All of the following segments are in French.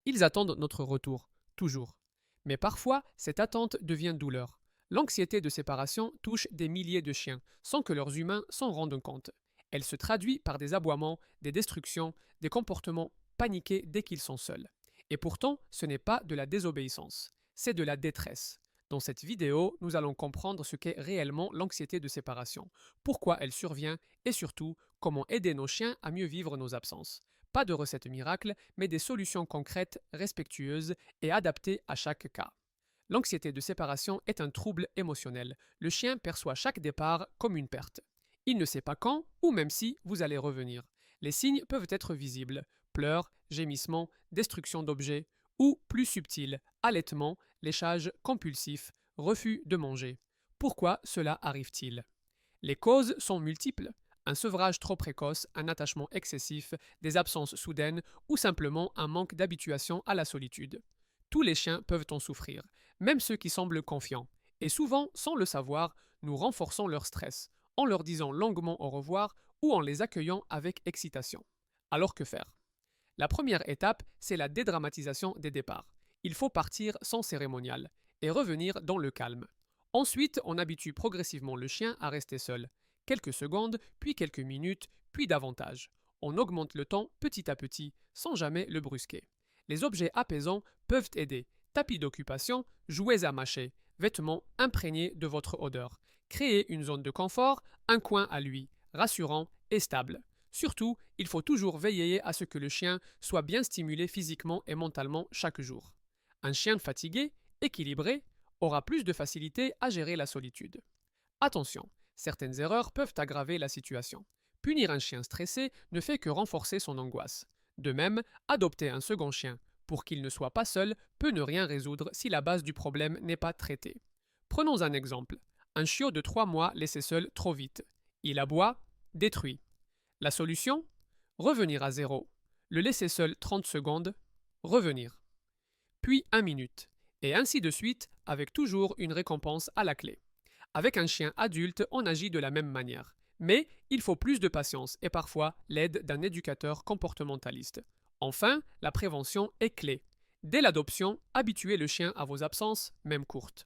Ils attendent notre retour, toujours. Mais parfois, cette attente devient douleur. L'anxiété de séparation touche des milliers de chiens, sans que leurs humains s'en rendent compte. Elle se traduit par des aboiements, des destructions, des comportements paniqués dès qu'ils sont seuls. Et pourtant, ce n'est pas de la désobéissance, c'est de la détresse. Dans cette vidéo, nous allons comprendre ce qu'est réellement l'anxiété de séparation, pourquoi elle survient et surtout comment aider nos chiens à mieux vivre nos absences. Pas de recette miracle, mais des solutions concrètes, respectueuses et adaptées à chaque cas. L'anxiété de séparation est un trouble émotionnel. Le chien perçoit chaque départ comme une perte. Il ne sait pas quand ou même si vous allez revenir. Les signes peuvent être visibles: pleurs, gémissements, destruction d'objets, ou plus subtils, allaitement, léchage compulsif, refus de manger. Pourquoi cela arrive-t-il? Les causes sont multiples. Un sevrage trop précoce, un attachement excessif, des absences soudaines ou simplement un manque d'habituation à la solitude. Tous les chiens peuvent en souffrir, même ceux qui semblent confiants. Et souvent, sans le savoir, nous renforçons leur stress, en leur disant longuement au revoir ou en les accueillant avec excitation. Alors que faire? La première étape, c'est la dédramatisation des départs. Il faut partir sans cérémonial et revenir dans le calme. Ensuite, on habitue progressivement le chien à rester seul. Quelques secondes, puis quelques minutes, puis davantage. On augmente le temps petit à petit, sans jamais le brusquer. Les objets apaisants peuvent aider. Tapis d'occupation, jouets à mâcher, vêtements imprégnés de votre odeur. Créez une zone de confort, un coin à lui, rassurant et stable. Surtout, il faut toujours veiller à ce que le chien soit bien stimulé physiquement et mentalement chaque jour. Un chien fatigué, équilibré, aura plus de facilité à gérer la solitude. Attention, certaines erreurs peuvent aggraver la situation. Punir un chien stressé ne fait que renforcer son angoisse. De même, adopter un second chien pour qu'il ne soit pas seul peut ne rien résoudre si la base du problème n'est pas traitée. Prenons un exemple. Un chiot de 3 mois laissé seul trop vite. Il aboie, détruit. La solution? Revenir à zéro. Le laisser seul 30 secondes, revenir. Puis 1 minute. Et ainsi de suite, avec toujours une récompense à la clé. Avec un chien adulte, on agit de la même manière. Mais il faut plus de patience et parfois l'aide d'un éducateur comportementaliste. Enfin, la prévention est clé. Dès l'adoption, habituez le chien à vos absences, même courtes.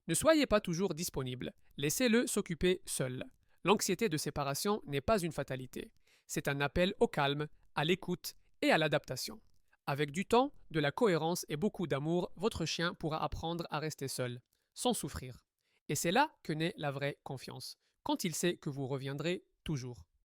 Ne soyez pas toujours disponible, laissez-le s'occuper seul. L'anxiété de séparation n'est pas une fatalité. C'est un appel au calme, à l'écoute et à l'adaptation. Avec du temps, de la cohérence et beaucoup d'amour, votre chien pourra apprendre à rester seul, sans souffrir. Et c'est là que naît la vraie confiance, quand il sait que vous reviendrez toujours.